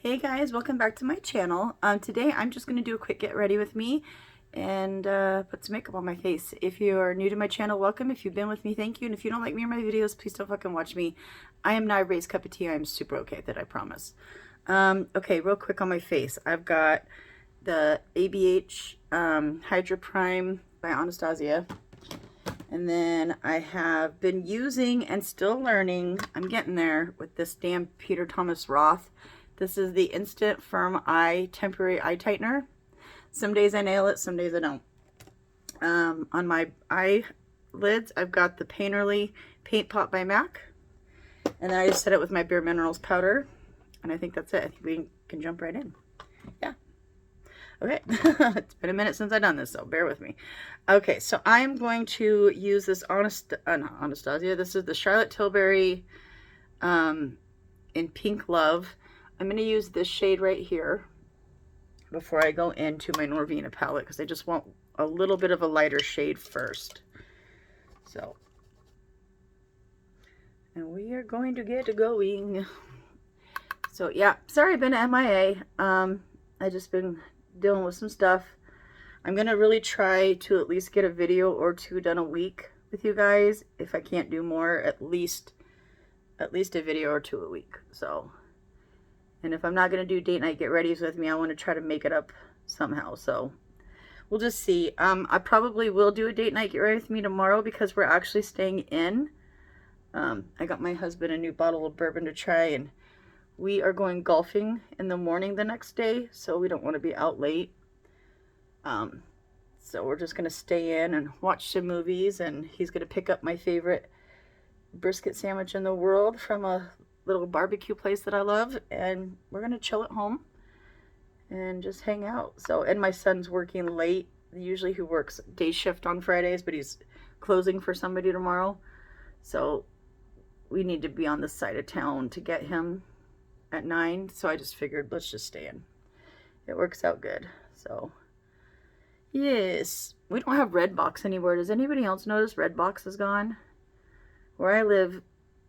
Hey guys, welcome back to my channel. Today I'm just going to do a quick get ready with me and put some makeup on my face. If you are new to my channel, welcome. If you've been with me, thank you. And if you don't like me or my videos, please don't fucking watch me. I am not a raised cup of tea. I'm super okay with it, I promise. Okay, real quick on my face. I've got the ABH Hydra Prime by Anastasia. And then I have been using and still learning, I'm getting there, with this damn Peter Thomas Roth. This is the Instant Firm Eye Temporary Eye Tightener. Some days I nail it, some days I don't. On my eyelids, I've got the Painterly Paint Pot by MAC. And then I just set it with my Bare Minerals powder. And I think that's it. I think we can jump right in. Yeah. Okay. It's been a minute since I've done this, so bear with me. Okay, so I'm going to use this Anastasia. This is the Charlotte Tilbury in Pink Love. I'm going to use this shade right here before I go into my Norvina palette because I just want a little bit of a lighter shade first. So, and we are going to get going. So yeah, sorry I've been MIA. I just been dealing with some stuff. I'm going to really try to at least get a video or two done a week with you guys. If I can't do more, at least a video or two a week. So, and if I'm not going to do date night get readies with me, I want to try to make it up somehow. So we'll just see. I probably will do a date night get ready with me tomorrow because we're actually staying in. I got my husband a new bottle of bourbon to try, and we are going golfing in the morning the next day, so we don't want to be out late. So we're just going to stay in and watch some movies, and he's going to pick up my favorite brisket sandwich in the world from a little barbecue place that I love, and we're going to chill at home and just hang out. So, and my son's working late, usually he works day shift on Fridays, but he's closing for somebody tomorrow. So we need to be on this side of town to get him at 9, so I just figured let's just stay in. It works out good. So yes, we don't have Redbox anywhere. Does anybody else notice Redbox is gone? Where I live,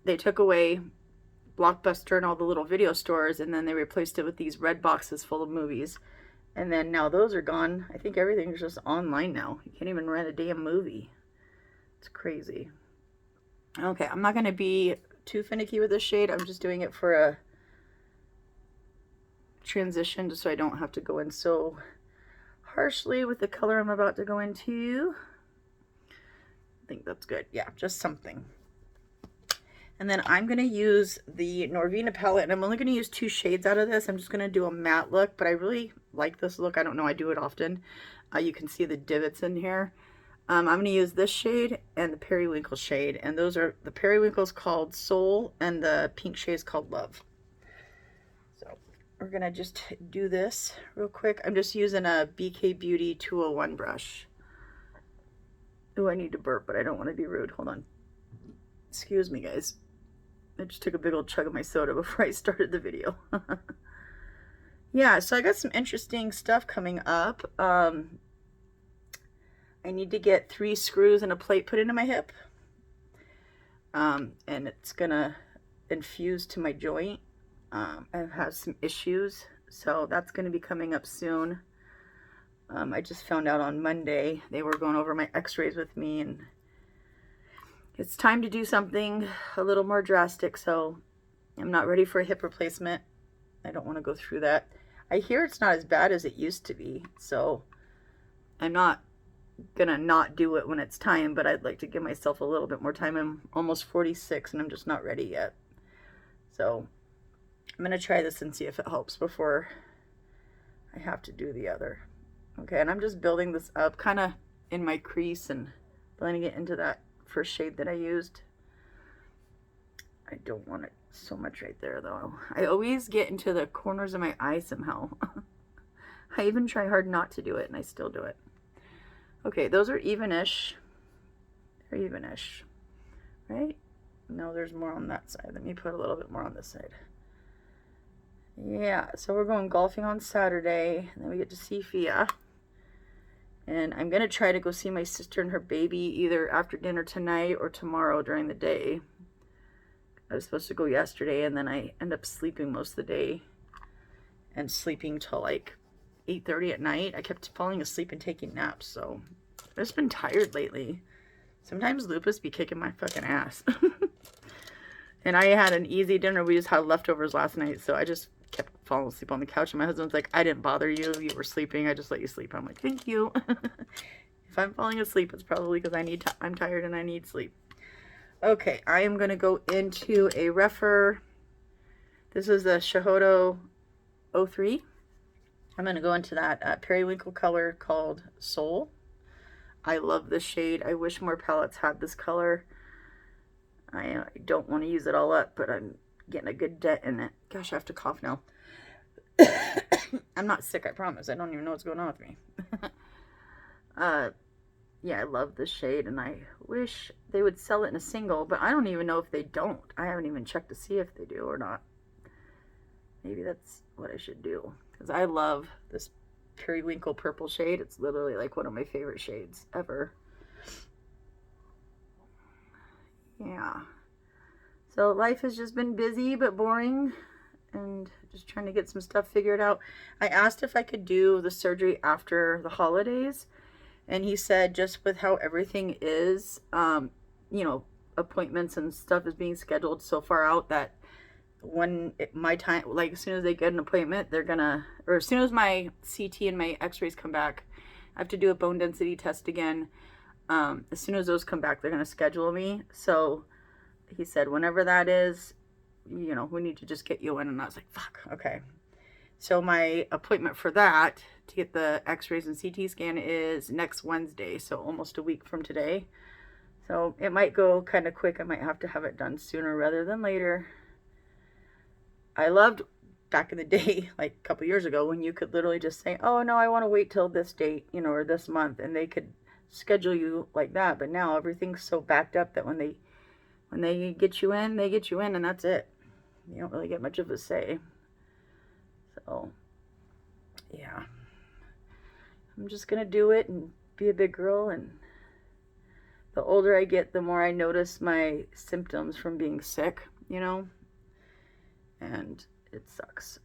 they took away Blockbuster and all the little video stores, and then they replaced it with these red boxes full of movies. And then now those are gone. I think everything's just online now. You can't even rent a damn movie. It's crazy. Okay, I'm not going to be too finicky with this shade. I'm just doing it for a transition just so I don't have to go in so harshly with the color I'm about to go into. I think that's good. Yeah, just something. And then I'm going to use the Norvina palette, and I'm only going to use 2 shades out of this. I'm just going to do a matte look, but I really like this look. I don't know, I do it often. You can see the divots in here. I'm going to use this shade and the Periwinkle shade, and those are, the Periwinkle's called Soul, and the pink shade is called Love. So we're going to just do this real quick. I'm just using a BK Beauty 201 brush. Oh, I need to burp, but I don't want to be rude. Hold on. Excuse me, guys. I just took a big old chug of my soda before I started the video. Yeah, so I got some interesting stuff coming up. I need to get 3 screws and a plate put into my hip. And it's gonna infuse to my joint. I've had some issues, so that's gonna be coming up soon. I just found out on Monday they were going over my x-rays with me, and it's time to do something a little more drastic, so I'm not ready for a hip replacement. I don't want to go through that. I hear it's not as bad as it used to be, so I'm not gonna not do it when it's time, but I'd like to give myself a little bit more time. I'm almost 46 and I'm just not ready yet. So I'm gonna try this and see if it helps before I have to do the other. Okay, and I'm just building this up kind of in my crease and blending it into that first shade that I used. I don't want it so much right there though. I always get into the corners of my eye somehow. I even try hard not to do it and I still do it. Okay, those are even-ish. They're even-ish, right? No, there's more on that side. Let me put a little bit more on this side. Yeah, so we're going golfing on Saturday, and then we get to see Fia. And I'm going to try to go see my sister and her baby either after dinner tonight or tomorrow during the day. I was supposed to go yesterday, and then I end up sleeping most of the day. and sleeping till like 8:30 at night. I kept falling asleep and taking naps, so I've just been tired lately. Sometimes lupus be kicking my fucking ass. And I had an easy dinner. We just had leftovers last night, so I just kept falling asleep on the couch. And my husband's like, I didn't bother you. You were sleeping. I just let you sleep. I'm like, thank you. If I'm falling asleep, it's probably because I'm tired and I need sleep. Okay, I am going to go into a Refer. This is a Shahodo 03. I'm going to go into that Periwinkle color called Soul. I love this shade. I wish more palettes had this color. I don't want to use it all up, but I'm getting a good dent in it. Gosh, I have to cough now. I'm not sick, I promise. I don't even know what's going on with me. Yeah, I love this shade, and I wish they would sell it in a single, but I don't even know if they don't. I haven't even checked to see if they do or not. Maybe that's what I should do, because I love this Periwinkle purple shade. It's literally like one of my favorite shades ever. Yeah. So life has just been busy but boring, and just trying to get some stuff figured out. I asked if I could do the surgery after the holidays, and he said just with how everything is, you know, appointments and stuff is being scheduled so far out that when my time, like as soon as they get an appointment, they're gonna, or as soon as my CT and my x-rays come back, I have to do a bone density test again. As soon as those come back, they're going to schedule me. So he said, whenever that is, you know, we need to just get you in. And I was like, fuck, okay. So my appointment for that, to get the x-rays and CT scan, is next Wednesday. So almost a week from today. So it might go kind of quick. I might have to have it done sooner rather than later. I loved back in the day, like a couple years ago, when you could literally just say, oh no, I want to wait till this date, you know, or this month. And they could schedule you like that. But now everything's so backed up that when they get you in, they get you in, and that's it. You don't really get much of a say. So yeah, I'm just gonna do it and be a big girl. And the older I get, the more I notice my symptoms from being sick, you know, and it sucks.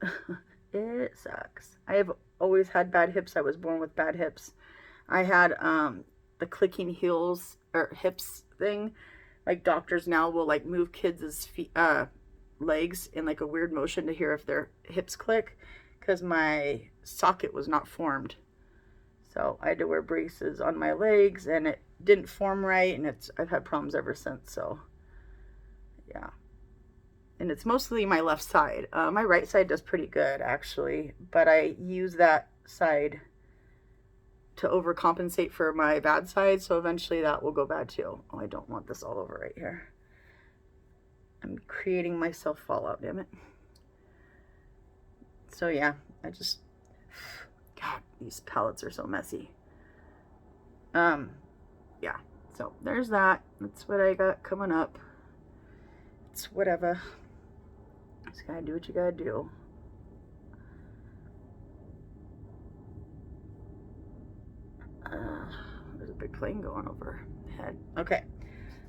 It sucks. I have always had bad hips. I was born with bad hips. I had the clicking heels or hips thing. Like doctors now will like move kids' feet, legs in like a weird motion to hear if their hips click, because my socket was not formed. So I had to wear braces on my legs, and it didn't form right, and I've had problems ever since. So yeah, and it's mostly my left side. My right side does pretty good actually, but I use that side to overcompensate for my bad side, so eventually that will go bad too. Oh, I don't want this all over right here. I'm creating myself fallout, damn it. So yeah, God, these palettes are so messy. Yeah, so there's that. That's what I got coming up. It's whatever. Just gotta do what you gotta do. There's a big plane going overhead. Okay,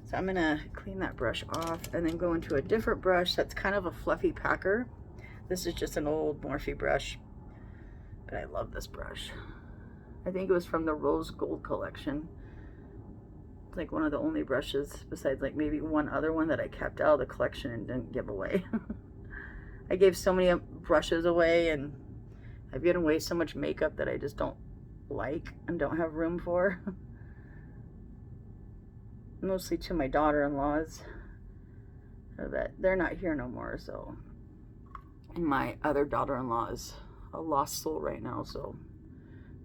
so I'm gonna clean that brush off and then go into a different brush that's kind of a fluffy packer. This is just an old Morphe brush, but I love this brush. I think it was from the Rose Gold collection. It's like one of the only brushes, besides like maybe one other one, that I kept out of the collection and didn't give away. I gave so many brushes away, and I've given away so much makeup that I just don't like and don't have room for. Mostly to my daughter-in-laws, but they're not here no more. So, and my other daughter-in-law is a lost soul right now. So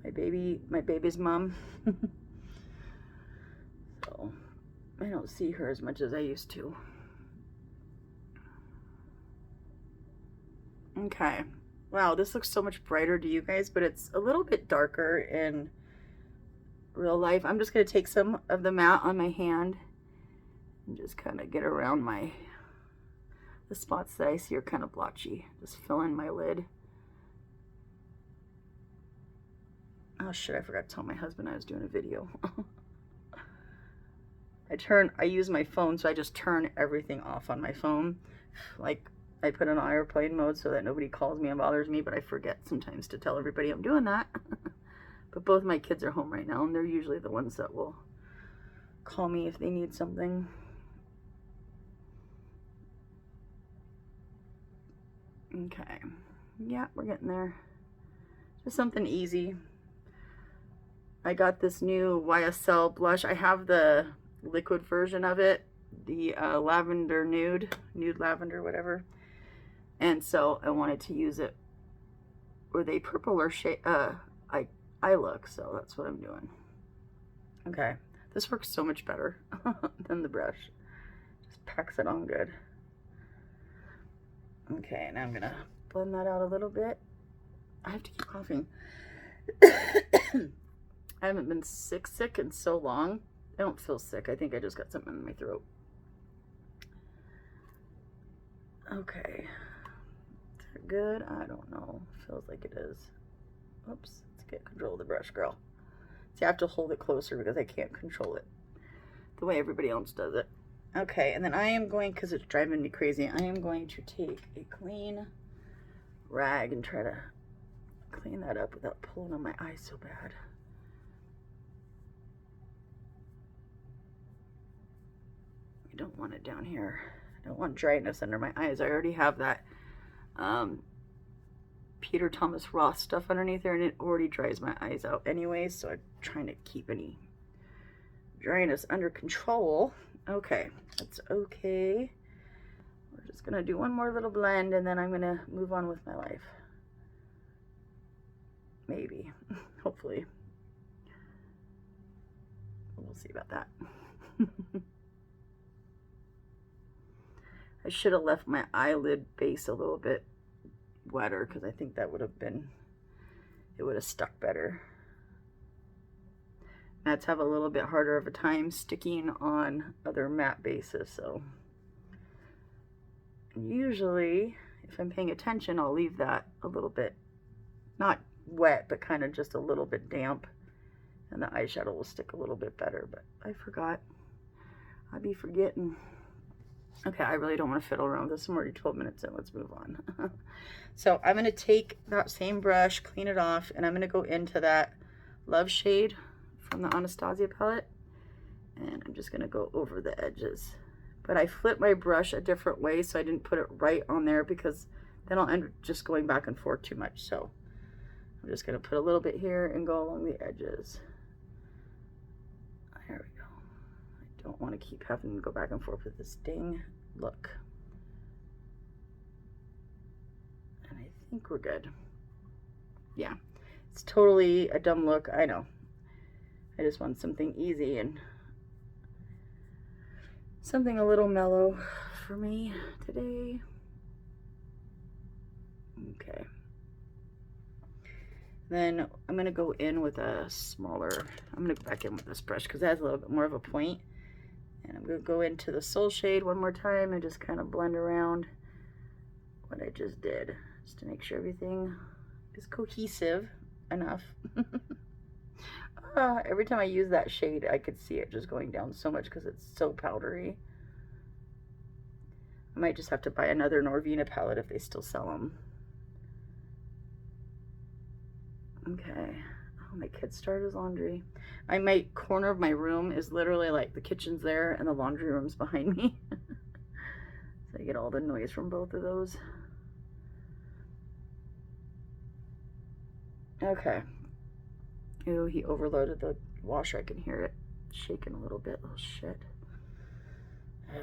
my baby's mom. So I don't see her as much as I used to. Okay. Wow, this looks so much brighter to you guys, but it's a little bit darker in real life. I'm just going to take some of the matte on my hand and just kind of get around the spots that I see are kind of blotchy. Just fill in my lid. Oh shit, I forgot to tell my husband I was doing a video. I use my phone, so I just turn everything off on my phone. Like, I put it on airplane mode so that nobody calls me and bothers me, but I forget sometimes to tell everybody I'm doing that. But both my kids are home right now, and they're usually the ones that will call me if they need something. Okay. Yeah, we're getting there. Just something easy. I got this new YSL blush. I have the liquid version of it, the lavender nude lavender, whatever. And so I wanted to use it with a purpler shade eye look, so that's what I'm doing. Okay, this works so much better than the brush. Just packs it on good. Okay, now I'm gonna blend that out a little bit. I have to keep coughing. I haven't been sick in so long. I don't feel sick. I think I just got something in my throat. Okay. Is that good? I don't know. Feels like it is. Oops. Let's get control of the brush, girl. See, I have to hold it closer because I can't control it the way everybody else does it. Okay, and then I am going, because it's driving me crazy, I am going to take a clean rag and try to clean that up without pulling on my eye so bad. I don't want it down here. I don't want dryness under my eyes. I already have that Peter Thomas Roth stuff underneath there, and it already dries my eyes out anyway, so I'm trying to keep any dryness under control. Okay, that's okay. We're just gonna do one more little blend, and then I'm gonna move on with my life. Maybe. Hopefully. We'll see about that. I should have left my eyelid base a little bit wetter, because I think that would have been, it would have stuck better. Mattes have a little bit harder of a time sticking on other matte bases, so usually if I'm paying attention, I'll leave that a little bit, not wet, but kind of just a little bit damp, and the eyeshadow will stick a little bit better. But I forgot. I'd be forgetting. Okay, I really don't want to fiddle around with this. I'm already 12 minutes in. Let's move on. So I'm going to take that same brush, clean it off, and I'm going to go into that Love shade from the Anastasia palette, and I'm just going to go over the edges. But I flipped my brush a different way, so I didn't put it right on there, because then I'll end up just going back and forth too much. So I'm just going to put a little bit here and go along the edges. There we go. I don't want to keep having to go back and forth with this dang look. And I think we're good. Yeah, it's totally a dumb look, I know. I just want something easy and something a little mellow for me today. Okay. Then I'm going to go in with a smaller, I'm going to go back in with this brush because it has a little bit more of a point. And I'm going to go into the Soul shade one more time and just kind of blend around what I just did, just to make sure everything is cohesive enough. Every time I use that shade, I could see it just going down so much because it's so powdery. I might just have to buy another Norvina palette if they still sell them. Okay. Oh, my kid started his laundry. My corner of my room is literally like the kitchen's there and the laundry room's behind me. So I get all the noise from both of those. Okay. Ooh, he overloaded the washer. I can hear it shaking a little bit. Oh, shit. Ugh.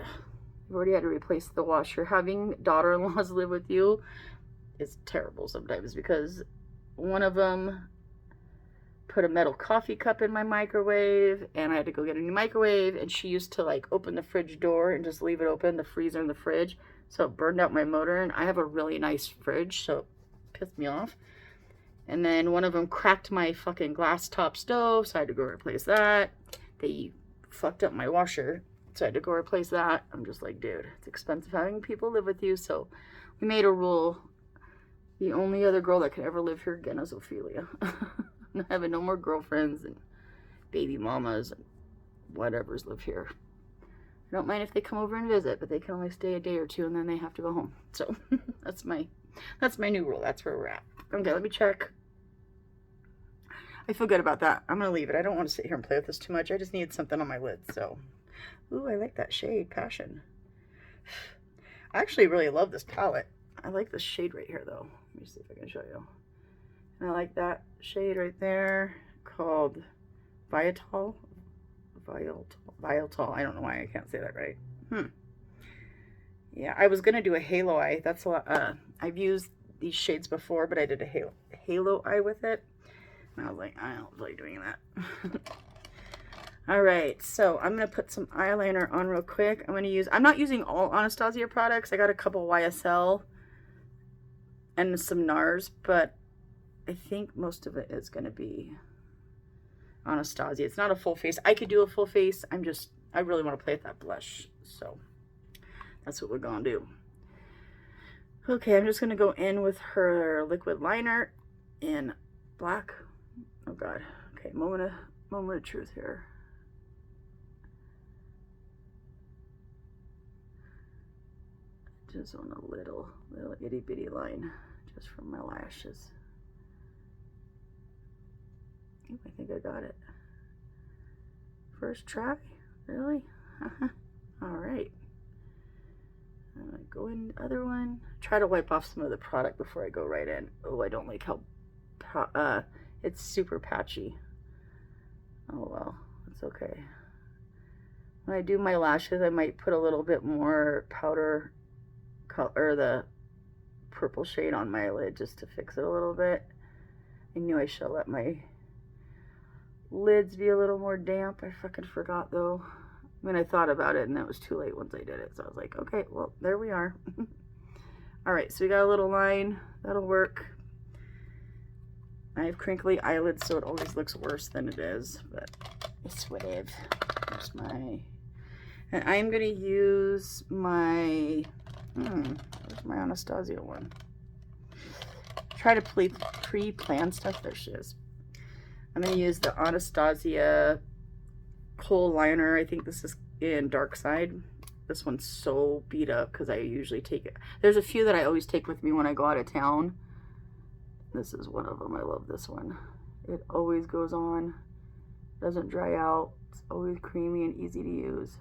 I've already had to replace the washer. Having daughter-in-laws live with you is terrible sometimes, because one of them put a metal coffee cup in my microwave, and I had to go get a new microwave, and she used to like open the fridge door and just leave it open, the freezer and the fridge, so it burned out my motor. And I have a really nice fridge, so it pissed me off. And then one of them cracked my fucking glass top stove, so I had to go replace that. They fucked up my washer, so I had to go replace that. I'm just like, dude, it's expensive having people live with you. So we made a rule. The only other girl that could ever live here again is Ophelia. I'm having no more girlfriends and baby mamas and whatevers live here. I don't mind if they come over and visit, but they can only stay a day or two and then they have to go home. So that's my new rule. That's where we're at. Okay, let me check. I feel good about that. I'm gonna leave it. I don't want to sit here and play with this too much. I just need something on my lid. So, ooh, I like that shade, Passion. I actually really love this palette. I like this shade right here though. Let me see if I can show you. And I like that shade right there called Viatal. Viatal. I don't know why I can't say that right. Yeah, I was gonna do a halo eye. That's a lot. I've used these shades before, but I did a halo eye with it. And I was like, I don't like doing that. All right, so I'm gonna put some eyeliner on real quick. I'm not using all Anastasia products. I got a couple YSL and some NARS, but I think most of it is gonna be Anastasia. It's not a full face. I could do a full face. I really want to play with that blush, so that's what we're gonna do. Okay, I'm just gonna go in with her liquid liner in black. Oh God. Okay, moment of truth here. Just on a little itty bitty line, just from my lashes. I think I got it. First try? Really? All right. I'm gonna go in the other one. Try to wipe off some of the product before I go right in. Oh, I don't like how it's super patchy. Oh well, it's okay. When I do my lashes, I might put a little bit more powder color, the purple shade on my lid just to fix it a little bit. I knew I should let my lids be a little more damp. I fucking forgot though. I mean, I thought about it and it was too late once I did it. So I was like, okay, well, there we are. All right, so we got a little line. That'll work. I have crinkly eyelids, so it always looks worse than it is, but it's whatever. There's my... And I'm going to use my... where's my Anastasia one? Try to pre-plan stuff. There she is. I'm going to use the Anastasia Kohl liner. I think this is in Dark Side. This one's so beat up because I usually take it. There's a few that I always take with me when I go out of town. This is one of them. I love this one. It always goes on. Doesn't dry out. It's always creamy and easy to use.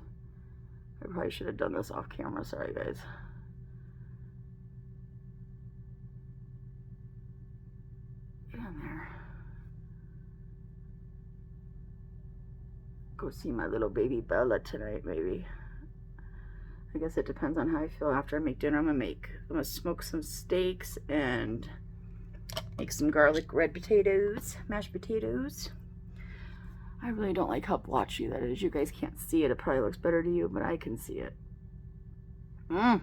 I probably should have done this off camera. Sorry, guys. Get in there. Go see my little baby Bella tonight, maybe. I guess it depends on how I feel after I make dinner. I'm gonna smoke some steaks and make some garlic red potatoes, mashed potatoes. I really don't like how blotchy that is. You guys can't see it. It probably looks better to you, but I can see it. I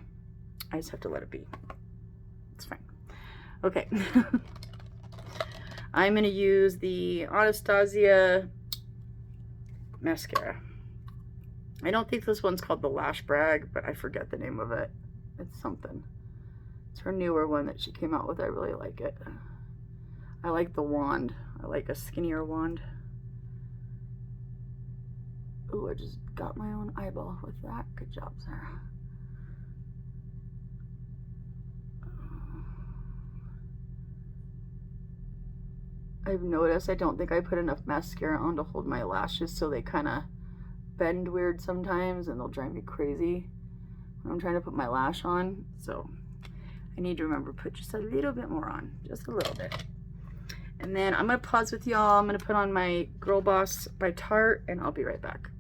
just have to let it be. It's fine. Okay. I'm gonna use the Anastasia mascara. I don't think this one's called the Lash Brag, but I forget the name of it. It's something. It's her newer one that she came out with. I really like it. I like the wand. I like a skinnier wand. Ooh, I just got my own eyeball with that. Good job, Sarah. I've noticed I don't think I put enough mascara on to hold my lashes, so they kind of bend weird sometimes and they'll drive me crazy when I'm trying to put my lash on. So I need to remember to put just a little bit more on, just a little bit. And then I'm gonna pause with y'all. I'm gonna put on my Girl Boss by Tarte and I'll be right back.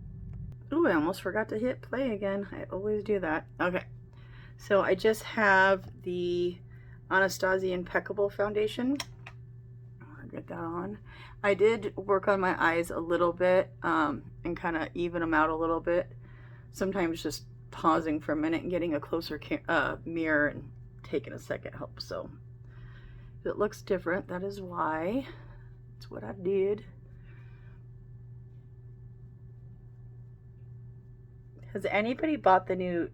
Ooh, I almost forgot to hit play again. I always do that. Okay, so I just have the Anastasia Impeccable foundation. I'll get that on. I did work on my eyes a little bit and kind of even them out a little bit. Sometimes just pausing for a minute and getting a closer mirror and taking a second helps. So if it looks different, that is why. It's what I did. Has anybody bought the new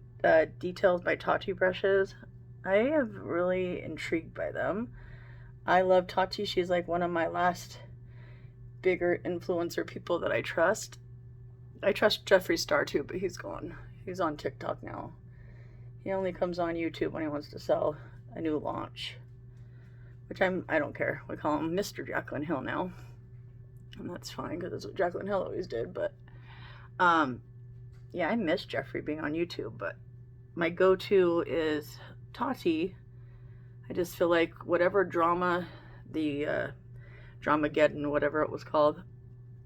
Details by Tati brushes? I am really intrigued by them. I love Tati. She's like one of my last bigger influencer people that I trust. I trust Jeffree Star too, but he's gone. He's on TikTok now. He only comes on YouTube when he wants to sell a new launch, which I don't care. We call him Mr. Jaclyn Hill now, and that's fine because that's what Jaclyn Hill always did. But yeah, I miss Jeffrey being on YouTube, but my go-to is Tati. I just feel like whatever drama, the Dramageddon, whatever it was called,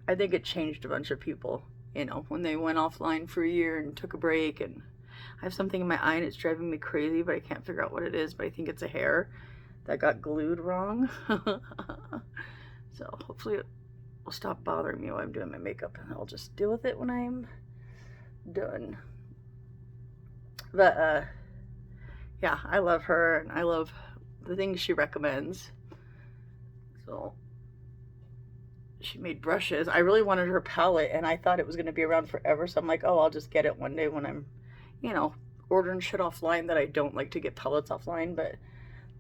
I think it changed a bunch of people, you know, when they went offline for a year and took a break. And I have something in my eye and it's driving me crazy, but I can't figure out what it is, but I think it's a hair that got glued wrong. So hopefully it will stop bothering me while I'm doing my makeup, and I'll just deal with it when I'm done. But yeah, I love her, and I love the things she recommends. So she made brushes. I really wanted her palette, and I thought it was going to be around forever, so I'm like, oh, I'll just get it one day when I'm, you know, ordering shit offline that I don't like to get palettes offline. But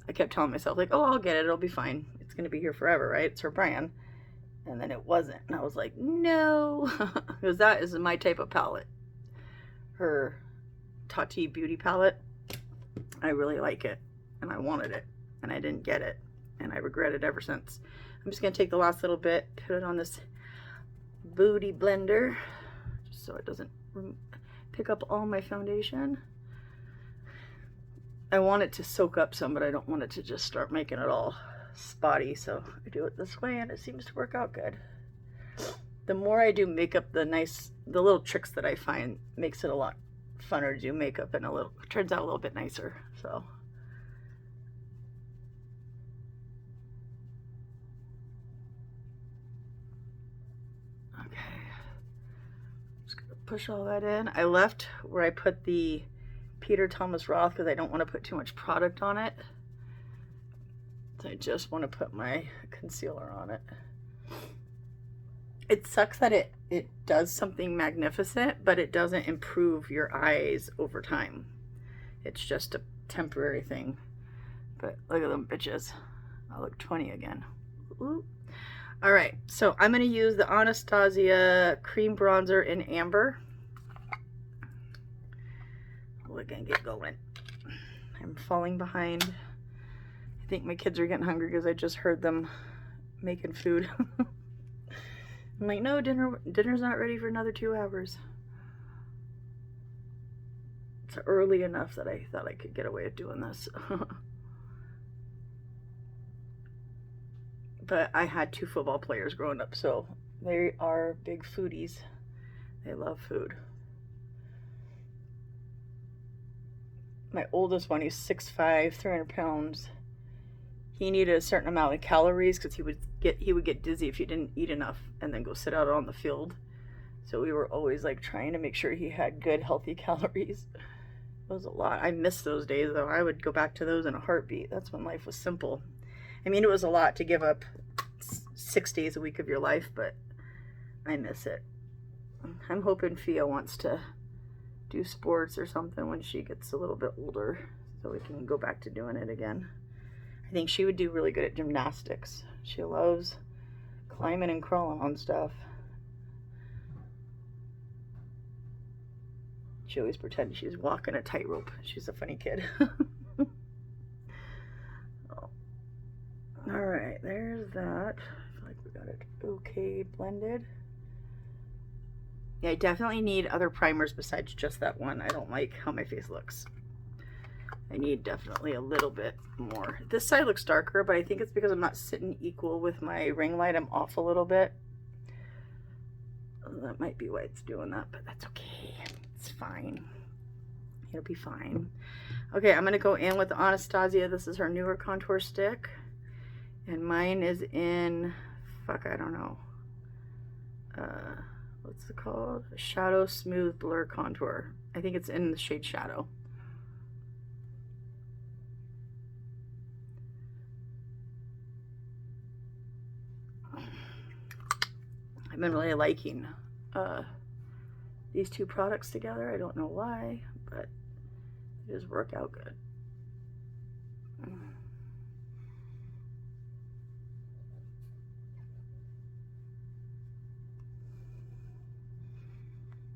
I kept telling myself, like, oh, I'll get it, it'll be fine, it's going to be here forever, right? It's her brand. And then it wasn't, and I was like, no. Because that is my type of palette. Her Tati Beauty palette, I really like it, and I wanted it, and I didn't get it, and I regret it ever since. I'm just going to take the last little bit, put it on this booty blender, just so it doesn't pick up all my foundation. I want it to soak up some, but I don't want it to just start making it all spotty, so I do it this way, and it seems to work out good. The more I do makeup, the little tricks that I find makes it a lot funner to do makeup, and turns out a little bit nicer. So okay, just gonna push all that in. I left where I put the Peter Thomas Roth because I don't want to put too much product on it. So I just want to put my concealer on it. It sucks that it does something magnificent, but it doesn't improve your eyes over time. It's just a temporary thing. But look at them bitches. I look 20 again. Ooh. All right, so I'm going to use the Anastasia Cream Bronzer in Amber. We're going to get going. I'm falling behind. I think my kids are getting hungry because I just heard them making food. I'm like, no, dinner's not ready for another 2 hours. It's early enough that I thought I could get away with doing this. But I had 2 football players growing up, so they are big foodies. They love food. My oldest one, he's 6'5", 300 pounds. He needed a certain amount of calories because he would get dizzy if he didn't eat enough and then go sit out on the field. So we were always like trying to make sure he had good, healthy calories. It was a lot. I miss those days though. I would go back to those in a heartbeat. That's when life was simple. I mean, it was a lot to give up 6 days a week of your life, but I miss it. I'm hoping Fia wants to do sports or something when she gets a little bit older so we can go back to doing it again. I think she would do really good at gymnastics. She loves climbing and crawling on stuff. She always pretends she's walking a tightrope. She's a funny kid. Oh. All right, there's that. I feel like we got it okay blended. Yeah, I definitely need other primers besides just that one. I don't like how my face looks. I need definitely a little bit more. This side looks darker, but I think it's because I'm not sitting equal with my ring light. I'm off a little bit. That might be why it's doing that, but that's okay. It's fine. It'll be fine. Okay, I'm going to go in with the Anastasia. This is her newer contour stick. And mine is in, fuck, I don't know. What's it called? Shadow Smooth Blur Contour. I think it's in the shade Shadow. I've been really liking these 2 products together. I don't know why, but they just work out good.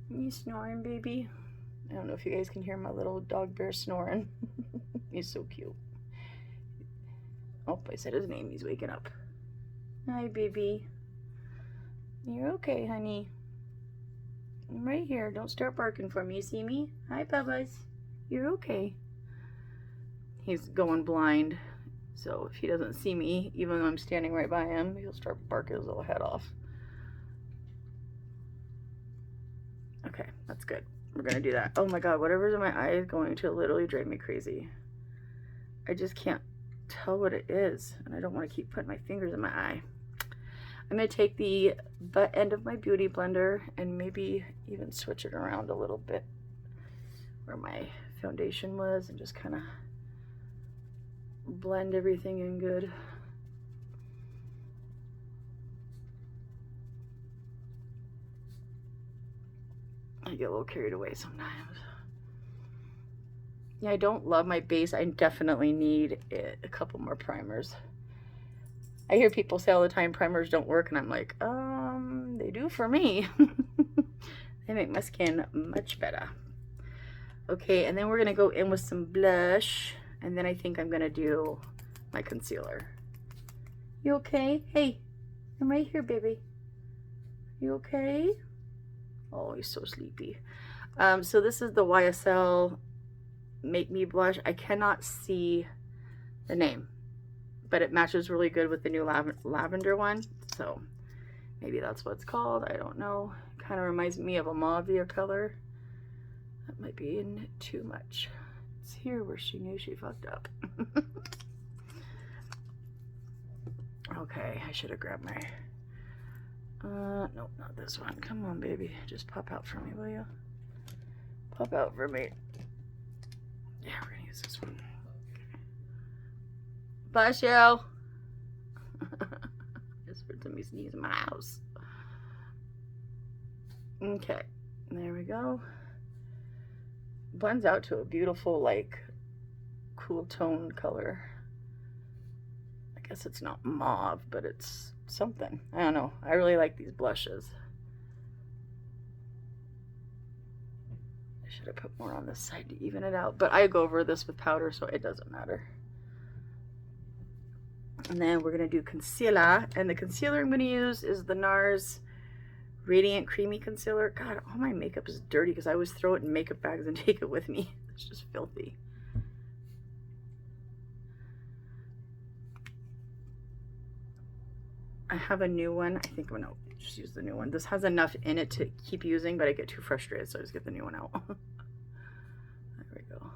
You snoring, baby? I don't know if you guys can hear my little dog bear snoring. He's so cute. Oh, I said his name. He's waking up. Hi, baby. You're okay, honey. I'm right here. Don't start barking for me. You see me? Hi, Bubba's. You're okay. He's going blind. So if he doesn't see me, even though I'm standing right by him, he'll start barking his little head off. Okay, that's good. We're gonna do that. Oh my god, whatever's in my eye is going to literally drive me crazy. I just can't tell what it is, and I don't want to keep putting my fingers in my eye. I'm gonna take the butt end of my beauty blender and maybe even switch it around a little bit where my foundation was and just kind of blend everything in good. I get a little carried away sometimes. Yeah, I don't love my base. I definitely need a couple more primers. I hear people say all the time primers don't work, and I'm like, they do for me. They make my skin much better. Okay, and then we're gonna go in with some blush, and then I think I'm gonna do my concealer. You okay? Hey, I'm right here, baby. You okay? Oh, he's so sleepy. So this is the YSL Make Me Blush. I cannot see the name, but it matches really good with the new lavender one. So maybe that's what it's called. I don't know. Kind of reminds me of a mauve color. That might be in too much. It's here where she knew she fucked up. Okay, I should have grabbed my... nope, not this one. Come on, baby. Just pop out for me, will you? Pop out for me. Yeah, we're gonna use this one. Okay. Bless you. Just heard somebody sneeze in my house. Okay, there we go. Blends out to a beautiful, like, cool tone color. I guess it's not mauve, but it's something. I don't know. I really like these blushes. I should have put more on this side to even it out, but I go over this with powder, so it doesn't matter. And then we're going to do concealer, and the concealer I'm going to use is the NARS Radiant Creamy Concealer. God, all my makeup is dirty because I always throw it in makeup bags and take it with me. It's just filthy. I have a new one. I think I'm going to just use the new one. This has enough in it to keep using, but I get too frustrated, so I just get the new one out. There we go.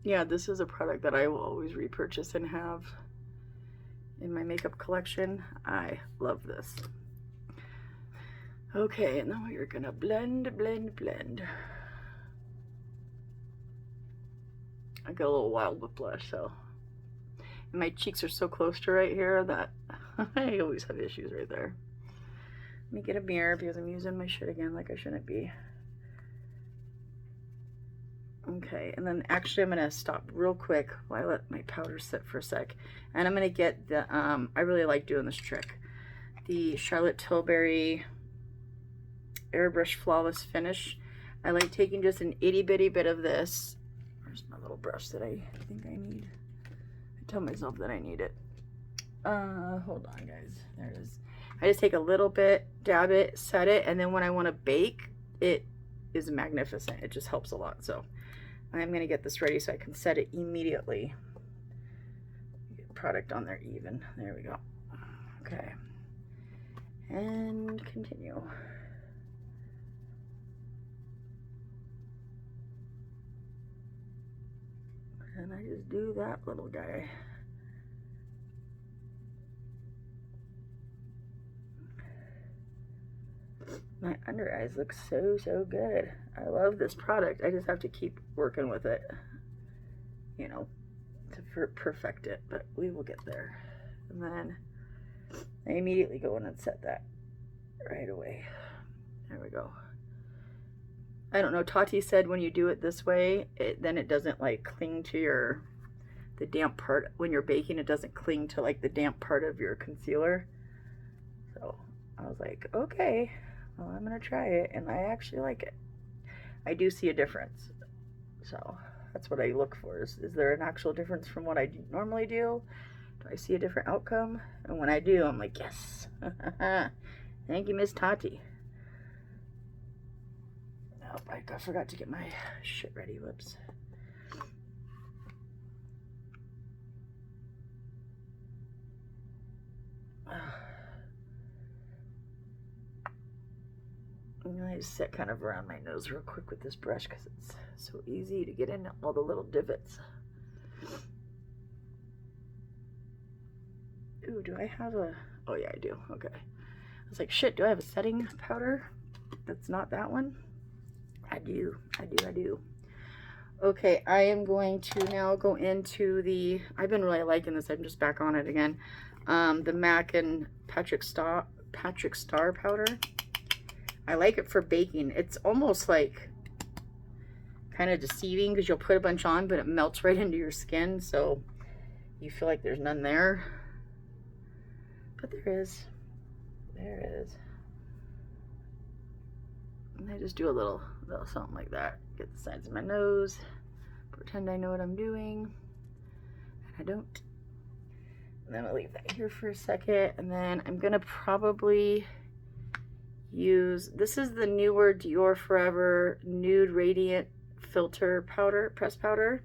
Yeah, this is a product that I will always repurchase and have in my makeup collection. I love this. Okay, and then we're gonna blend, blend, blend. I got a little wild with blush, so. And my cheeks are so close to right here that I always have issues right there. Let me get a mirror because I'm using my shit again like I shouldn't be. Okay, and then actually I'm gonna stop real quick while I let my powder sit for a sec. And I'm gonna get the, I really like doing this trick. The Charlotte Tilbury Airbrush Flawless Finish. I like taking just an itty bitty bit of this. Where's my little brush that I think I need? I tell myself that I need it. Hold on guys, there it is. I just take a little bit, dab it, set it, and then when I wanna bake, it is magnificent. It just helps a lot. So I'm gonna get this ready so I can set it immediately. Get product on there even. There we go. Okay. And continue. And I just do that little guy. My under eyes look so, so good. I love this product. I just have to keep working with it, you know, to perfect it, but we will get there. And then I immediately go in and set that right away. There we go. I don't know, Tati said when you do it this way, then it doesn't like cling to the damp part, when you're baking, it doesn't cling to like the damp part of your concealer. So I was like, okay, well, I'm gonna try it, and I actually like it. I do see a difference. So that's what I look for. Is there an actual difference from what I normally do? Do I see a different outcome? And when I do, I'm like, yes. Thank you, Miss Tati. Nope, I forgot to get my shit ready. Whoops. I just set kind of around my nose real quick with this brush because it's so easy to get in all the little divots. Ooh, do I have a... Oh yeah, I do. Okay. I was like, shit, do I have a setting powder that's not that one? I do. Okay, I am going to now go into the... I've been really liking this. I'm just back on it again. The MAC and Patrick Star powder. I like it for baking. It's almost like kind of deceiving because you'll put a bunch on, but it melts right into your skin, so you feel like there's none there. But there is. There is. And I just do a little something like that. Get the sides of my nose. Pretend I know what I'm doing. And I don't. And then I'll leave that here for a second. And then I'm going to probably use, this is the newer Dior Forever Nude Radiant Filter Powder, press powder.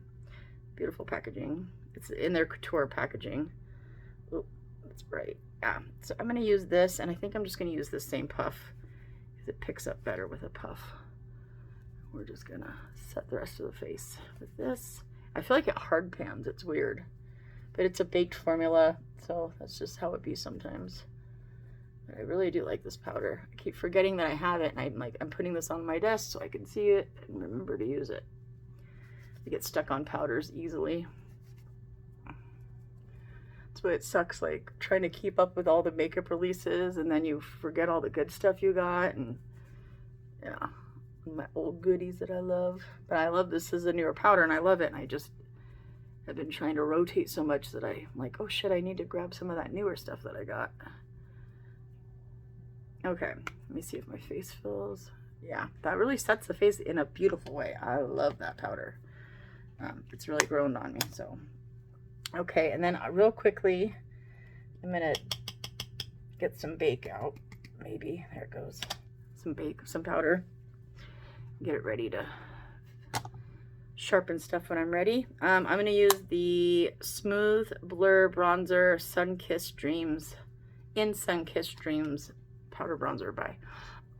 Beautiful packaging. It's in their couture packaging. Oh, that's bright. Yeah, so I'm going to use this, and I think I'm just going to use this same puff because it picks up better with a puff. We're just going to set the rest of the face with this. I feel like it hard pans. It's weird. But it's a baked formula, so that's just how it be sometimes. But I really do like this powder. I keep forgetting that I have it, and I'm putting this on my desk so I can see it and remember to use it. I get stuck on powders easily. That's why it sucks, like trying to keep up with all the makeup releases, and then you forget all the good stuff you got, and yeah, my old goodies that I love. But I love this as a newer powder, and I love it, and I've been trying to rotate so much that I'm like, oh shit, I need to grab some of that newer stuff that I got. Okay, let me see if my face fills. Yeah, that really sets the face in a beautiful way. I love that powder. It's really grown on me, so. Okay, and then real quickly, I'm gonna get some bake out. Maybe, there it goes. Some powder. Get it ready to sharpen stuff when I'm ready. I'm gonna use the Smooth Blur Bronzer Sun-Kissed Dreams, Sun-Kissed Dreams powder bronzer by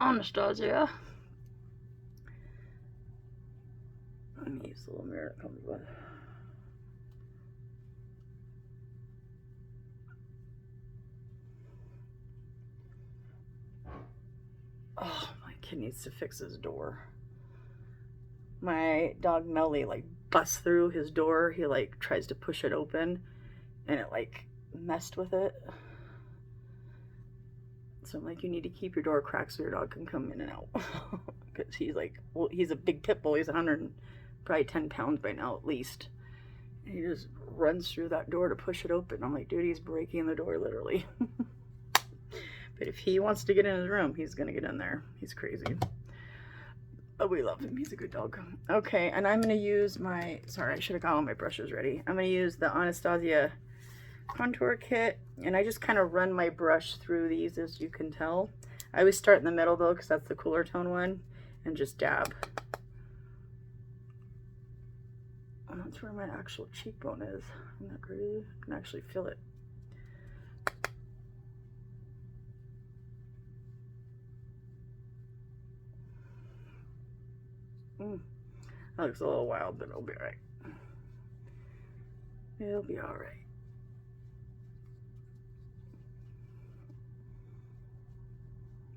Anastasia. Let me use the little mirror it comes with. Oh, my kid needs to fix his door. My dog Melly like busts through his door. He like tries to push it open and it like messed with it. So I'm like, you need to keep your door cracked so your dog can come in and out. Because he's like, well, he's a big pit bull. He's 110 pounds by now at least. And he just runs through that door to push it open. I'm like, dude, he's breaking the door literally. But if he wants to get in his room, he's gonna get in there. He's crazy. But we love him. He's a good dog. Okay, and I'm gonna use my, sorry, I should have got all my brushes ready. I'm gonna use the Anastasia contour kit, and I just kind of run my brush through these, as you can tell. I always start in the middle though, because that's the cooler tone one, and just dab. And that's where my actual cheekbone is. Isn't that great? I can actually feel it. That looks a little wild, but it'll be alright. It'll be alright.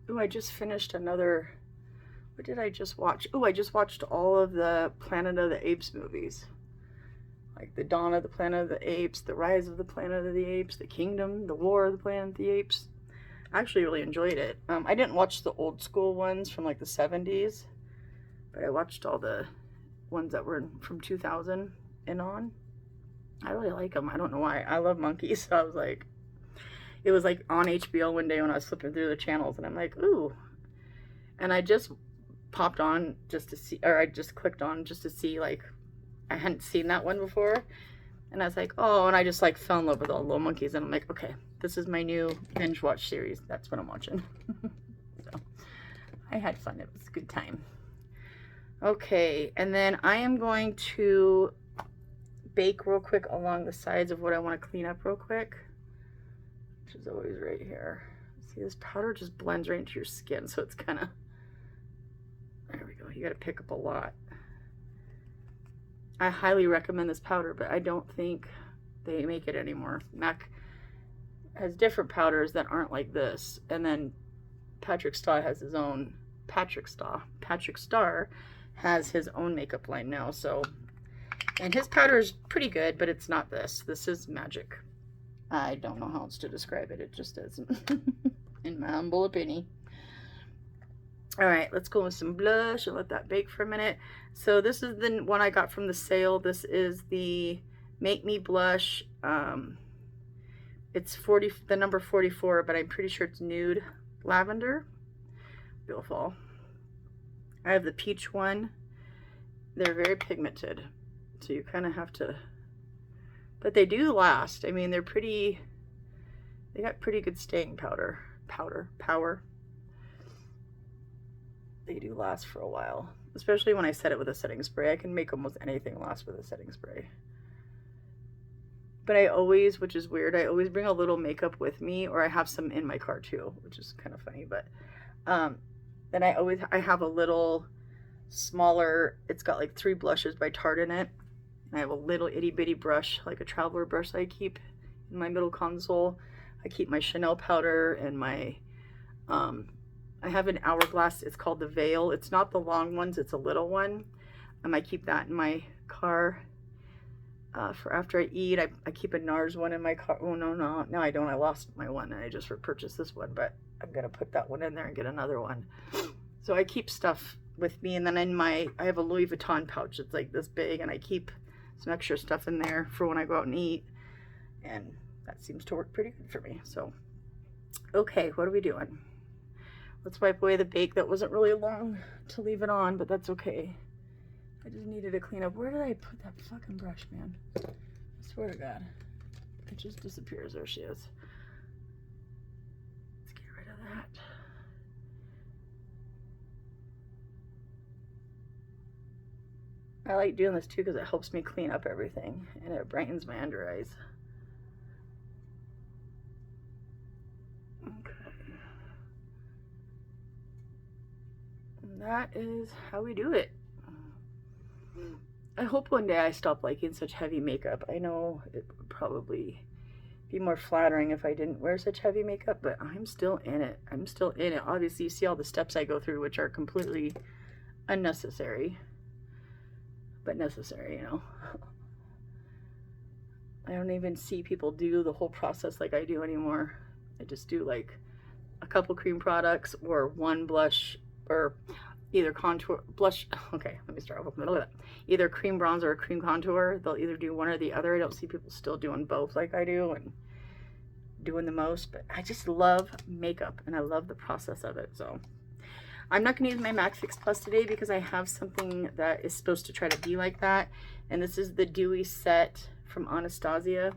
Ooh, I just finished another, what did I just watch? Ooh, I just watched all of the Planet of the Apes movies. Like the Dawn of the Planet of the Apes, the Rise of the Planet of the Apes, the Kingdom, the War of the Planet of the Apes. I actually really enjoyed it. I didn't watch the old school ones from like the 70s, but I watched all the ones that were from 2000 and on. I really like them. I don't know why. I love monkeys. So I was like, it was like on HBO one day when I was flipping through the channels, and I'm like, ooh. And I just popped on just to see, or I just clicked on just to see, like, I hadn't seen that one before. And I was like, oh, and I just like fell in love with all the little monkeys. And I'm like, okay, this is my new binge watch series. That's what I'm watching. So I had fun. It was a good time. Okay, and then I am going to bake real quick along the sides of what I want to clean up real quick, which is always right here. See, this powder just blends right into your skin, so it's kind of, there we go. You got to pick up a lot. I highly recommend this powder, but I don't think they make it anymore. MAC has different powders that aren't like this, and then Patrick Starr has his own. Patrick Starr has his own makeup line now, so, and his powder is pretty good, but it's not this. This is magic. I don't know how else to describe it. It just isn't, in my humble opinion. All right, let's go with some blush and let that bake for a minute. So this is the one I got from the sale. This is the Make Me Blush. It's the number 44, but I'm pretty sure it's nude lavender. Beautiful. I have the peach one. They're very pigmented, so you kind of have to, but they do last. I mean, they got pretty good staying power. They do last for a while, especially when I set it with a setting spray. I can make almost anything last with a setting spray. But I always, which is weird, I always bring a little makeup with me, or I have some in my car too, which is kind of funny. But then I have a little smaller, it's got like 3 blushes by Tarte in it. And I have a little itty bitty brush, like a traveler brush that I keep in my middle console. I keep my Chanel powder and my, I have an hourglass, it's called the Veil. It's not the long ones, it's a little one. I keep that in my car. For after I eat, I keep a NARS one in my car. Oh, no, I don't. I lost my one and I just repurchased this one, but I'm going to put that one in there and get another one. So I keep stuff with me, and then I have a Louis Vuitton pouch. It's like this big, and I keep some extra stuff in there for when I go out and eat, and that seems to work pretty good for me. So, okay, what are we doing? Let's wipe away the bake. That wasn't really long to leave it on, but that's okay. I just needed to clean up. Where did I put that fucking brush, man? I swear to God. It just disappears. There she is. Let's get rid of that. I like doing this too because it helps me clean up everything and it brightens my under eyes. Okay. And that is how we do it. I hope one day I stop liking such heavy makeup. I know it would probably be more flattering if I didn't wear such heavy makeup, but I'm still in it. I'm still in it. Obviously, you see all the steps I go through, which are completely unnecessary, but necessary, you know. I don't even see people do the whole process like I do anymore. I just do like a couple cream products or one blush, or either contour, blush, okay, let me start off with that. Either cream bronzer or cream contour. They'll either do one or the other. I don't see people still doing both like I do and doing the most, but I just love makeup and I love the process of it. So I'm not gonna use my MAC Fix Plus today because I have something that is supposed to try to be like that. And this is the Dewy Set from Anastasia.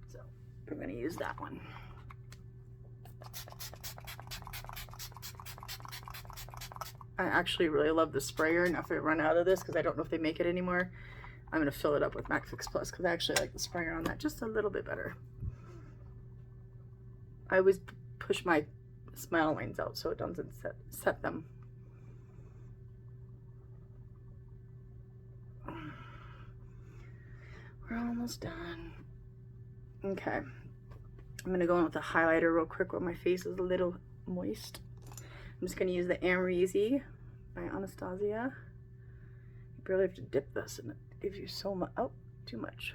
So we're gonna use that one. I actually really love the sprayer. Now if I run out of this, because I don't know if they make it anymore, I'm going to fill it up with MAC Fix Plus because I actually like the sprayer on that just a little bit better. I always push my smile lines out so it doesn't set them. We're almost done. Okay. I'm going to go in with a highlighter real quick when my face is a little moist. I'm just going to use the Amrezy by Anastasia. You barely have to dip this and it gives you so much. Oh, too much.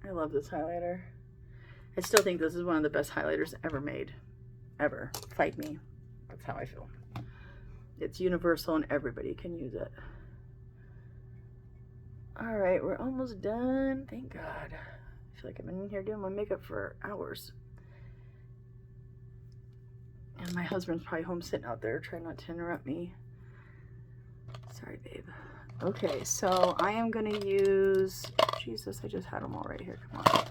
I love this highlighter. I still think this is one of the best highlighters ever made. Ever. Fight me. That's how I feel. It's universal and everybody can use it. All right, we're almost done. Thank God. I feel like I've been in here doing my makeup for hours. And my husband's probably home sitting out there trying not to interrupt me. Sorry, babe. Okay, so I am going to use... Jesus, I just had them all right here. Come on.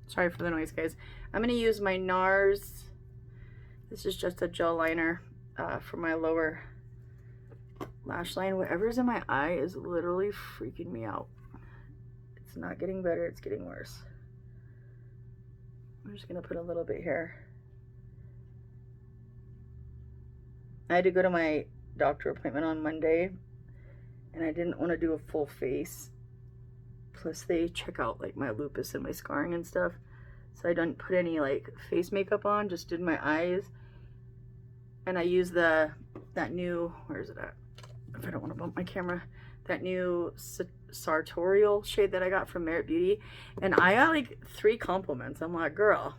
Sorry for the noise, guys. I'm going to use my NARS. This is just a gel liner for my lower lash line. Whatever's in my eye is literally freaking me out. It's not getting better, it's getting worse. I'm just gonna put a little bit here. I had to go to my doctor appointment on Monday and I didn't want to do a full face. Plus they check out like my lupus and my scarring and stuff. So I didn't put any like face makeup on, just did my eyes. And I used that new, where is it at? If I don't want to bump my camera, that new sartorial shade that I got from Merit Beauty, and I got like 3 compliments. I'm like, girl,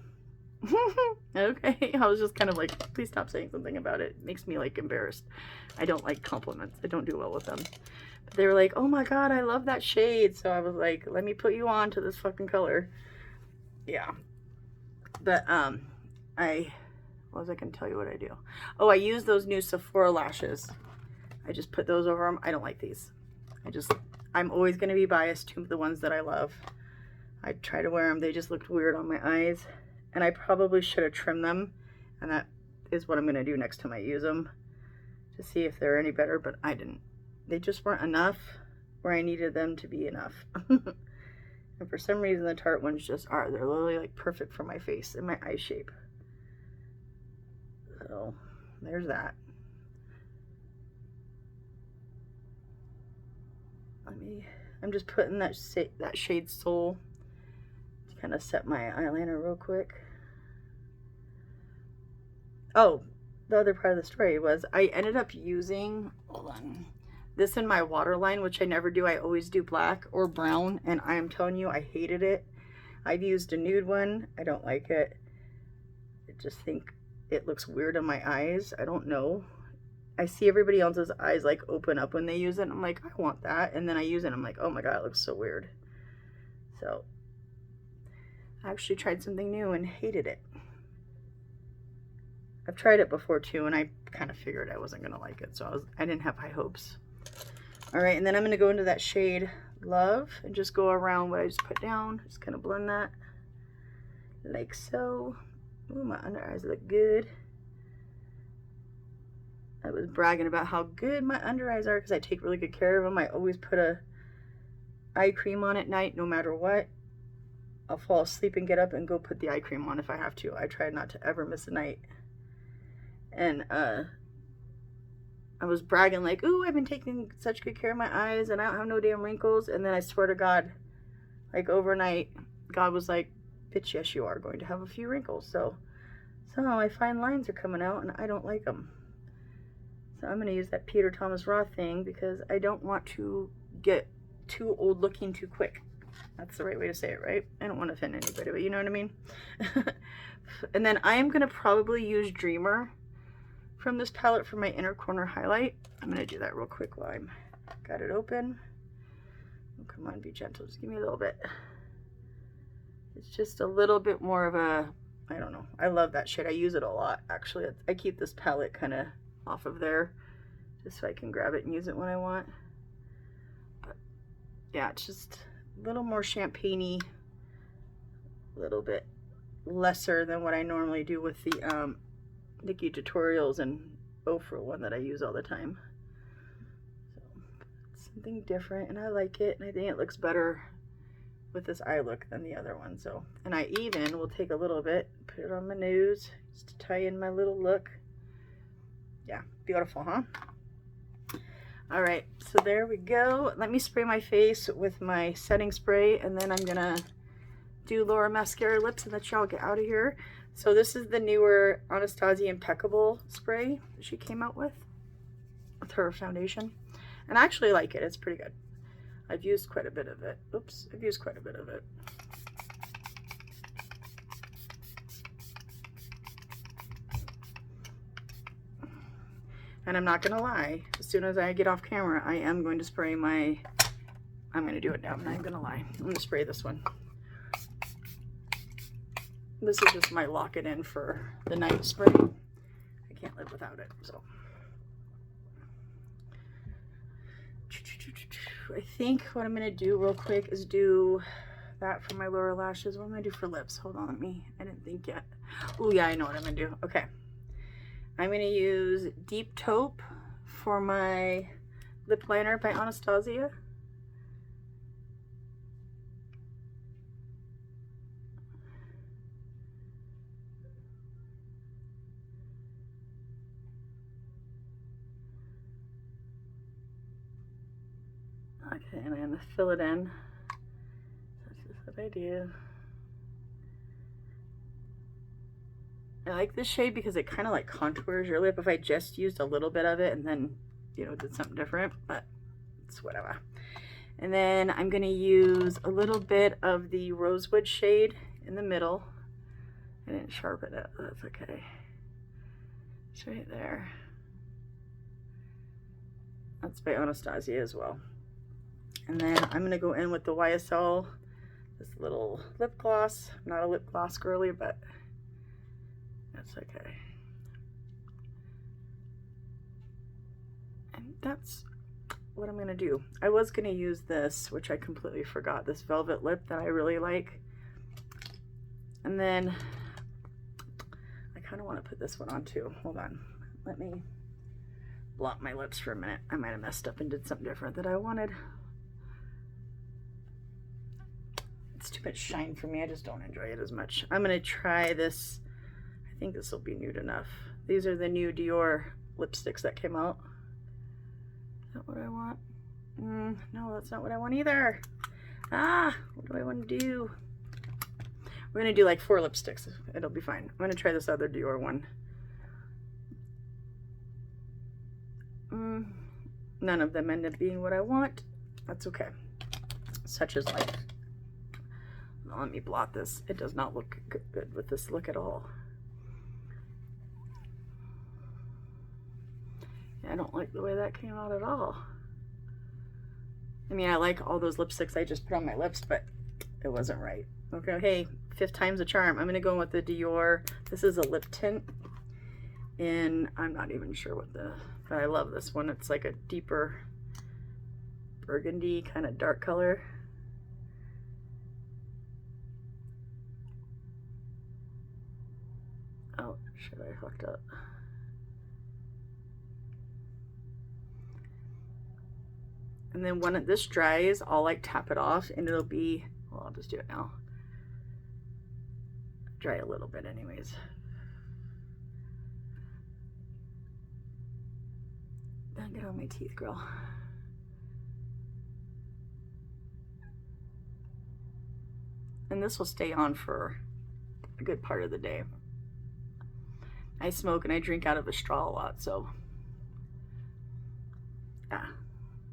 okay. I was just kind of like, please stop saying something about it. It makes me like embarrassed. I don't like compliments. I don't do well with them. But they were like, oh my God, I love that shade. So I was like, let me put you on to this fucking color. Yeah. But what was I gonna tell you what I do? Oh, I use those new Sephora lashes. I just put those over them. I don't like these. I'm always going to be biased to the ones that I love. I try to wear them. They just looked weird on my eyes. And I probably should have trimmed them. And that is what I'm going to do next time I use them. To see if they're any better. But I didn't. They just weren't enough where I needed them to be enough. And for some reason the Tarte ones just are. They're literally like perfect for my face and my eye shape. So there's that. I'm just putting that shade Soul to kind of set my eyeliner real quick. Oh, the other part of the story was I ended up using, hold on, this in my waterline, which I never do. I always do black or brown, and I am telling you, I hated it. I've used a nude one. I don't like it. I just think it looks weird on my eyes. I don't know. I see everybody else's eyes like open up when they use it. And I'm like, I want that. And then I use it and I'm like, oh my God, it looks so weird. So I actually tried something new and hated it. I've tried it before too, and I kind of figured I wasn't gonna like it. So I didn't have high hopes. All right, and then I'm gonna go into that shade Love and just go around what I just put down. Just kind of blend that like so. Ooh, my under eyes look good. I was bragging about how good my under eyes are because I take really good care of them. I always put a eye cream on at night no matter what. I'll fall asleep and get up and go put the eye cream on if I have to. I try not to ever miss a night. And I was bragging like, ooh, I've been taking such good care of my eyes and I don't have no damn wrinkles. And then I swear to God, like overnight, God was like, bitch, yes, you are going to have a few wrinkles. So somehow my fine lines are coming out and I don't like them. So I'm going to use that Peter Thomas Roth thing because I don't want to get too old looking too quick. That's the right way to say it, right? I don't want to offend anybody, but you know what I mean? And then I am going to probably use Dreamer from this palette for my inner corner highlight. I'm going to do that real quick while I'm got it open. Oh, come on, be gentle. Just give me a little bit. It's just a little bit more of a, I don't know. I love that shade. I use it a lot, actually. I keep this palette kind of off of there just so I can grab it and use it when I want. But yeah, it's just a little more champagne-y, a little bit lesser than what I normally do with the Nikki Tutorials and Ofra one that I use all the time. So it's something different and I like it, and I think it looks better with this eye look than the other one. So, and I even will take a little bit, put it on my nose just to tie in my little look. Yeah, beautiful, huh? All right, so there we go. Let me spray my face with my setting spray, and then I'm gonna do Laura Mascara Lips and let y'all get out of here. So this is the newer Anastasia Impeccable spray that she came out with her foundation. And I actually like it, it's pretty good. I've used quite a bit of it. Oops, I've used quite a bit of it. And I'm not gonna lie, as soon as I get off camera, I am going to spray my, I'm gonna do it now, I'm not even gonna lie. I'm gonna spray this one. This is just my lock it in for the night spray. I can't live without it, so. I think what I'm gonna do real quick is do that for my lower lashes. What am I gonna do for lips? Hold on, I didn't think yet. Oh yeah, I know what I'm gonna do. Okay. I'm gonna use Deep Taupe for my lip liner by Anastasia. Okay, and I'm gonna fill it in. That's just what I do. I like this shade because it kind of like contours your lip if I just used a little bit of it and then, you know, did something different, but it's whatever. And then I'm gonna use a little bit of the Rosewood shade in the middle. I didn't sharpen it, but that's okay. It's right there. That's by Anastasia as well. And then I'm gonna go in with the YSL, this little lip gloss. I'm not a lip gloss girly, but that's okay. And that's what I'm gonna do. I was gonna use this, which I completely forgot, this velvet lip that I really like. And then I kind of want to put this one on too. Hold on, let me blot my lips for a minute. I might have messed up and did something different that I wanted. It's too much shine for me. I just don't enjoy it as much. I'm gonna try this. I think this will be nude enough. These are the new Dior lipsticks that came out. Is that what I want? No, that's not what I want either. Ah, what do I want to do? We're gonna do like 4 lipsticks. It'll be fine. I'm gonna try this other Dior one. None of them end up being what I want. That's okay. Such as life. Let me blot this. It does not look good with this look at all. Yeah, I don't like the way that came out at all. I mean, I like all those lipsticks I just put on my lips, but it wasn't right. Okay, hey, 5th time's a charm. I'm gonna go with the Dior. This is a lip tint, and I'm not even sure what but I love this one. It's like a deeper burgundy kind of dark color. Oh, shit, I fucked up. And then when this dries, I'll like tap it off and it'll be, well, I'll just do it now. Dry a little bit anyways. Don't get on my teeth, girl. And this will stay on for a good part of the day. I smoke and I drink out of a straw a lot, so yeah.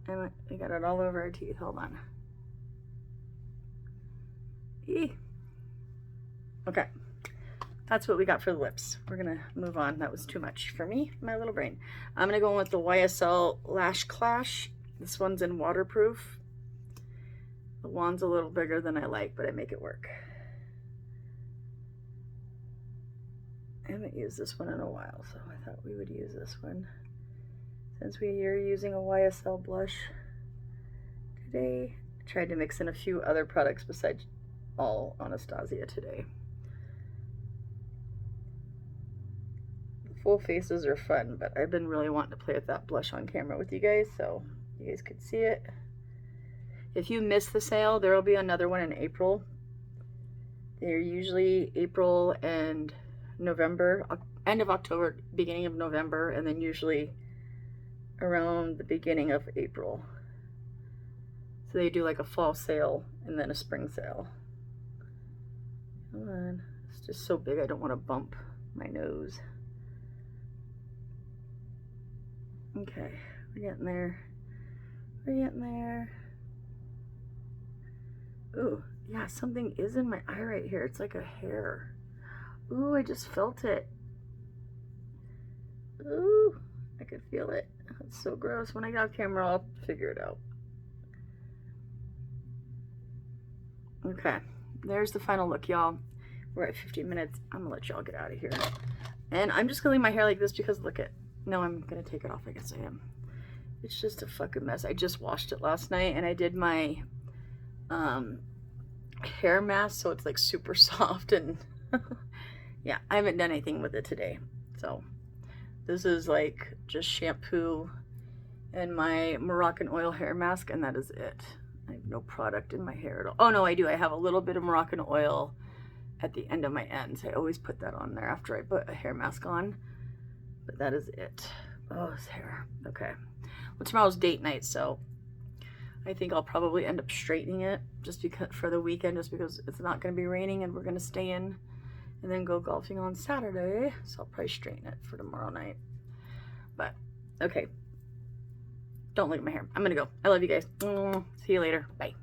And I got it all over our teeth. Hold on. Eee. Okay, that's what we got for the lips. We're gonna move on. That was too much for me, my little brain. I'm gonna go in with the YSL Lash Clash. This one's in waterproof. The wand's a little bigger than I like, but I make it work. I haven't used this one in a while, so I thought we would use this one. Since we are using a YSL blush today, I tried to mix in a few other products besides all Anastasia today. The full faces are fun, but I've been really wanting to play with that blush on camera with you guys, so you guys could see it. If you missed the sale, there will be another one in April. They're usually April and November, end of October, beginning of November, and then usually around the beginning of April. So they do like a fall sale and then a spring sale. Come on, it's just so big I don't want to bump my nose. Okay, we're getting there. We're getting there. Ooh, yeah, something is in my eye right here. It's like a hair. Ooh, I just felt it. Ooh, I could feel it. It's so gross. When I get off camera, I'll figure it out. Okay, there's the final look, y'all. We're at 15 minutes. I'm gonna let y'all get out of here. And I'm just gonna leave my hair like this because look at, no, I'm gonna take it off. I guess I am. It's just a fucking mess. I just washed it last night and I did my hair mask, so it's like super soft and yeah, I haven't done anything with it today. So this is like just shampoo and my Moroccan oil hair mask, and that is it. I have no product in my hair at all. Oh no, I do. I have a little bit of Moroccan oil at the end of my ends. I always put that on there after I put a hair mask on, but that is it. Oh, this hair. Okay. Well, tomorrow's date night, so I think I'll probably end up straightening it just because for the weekend, just because it's not going to be raining and we're going to stay in and then go golfing on Saturday. So I'll probably straighten it for tomorrow night. But okay, don't look at my hair. I'm going to go. I love you guys. See you later. Bye.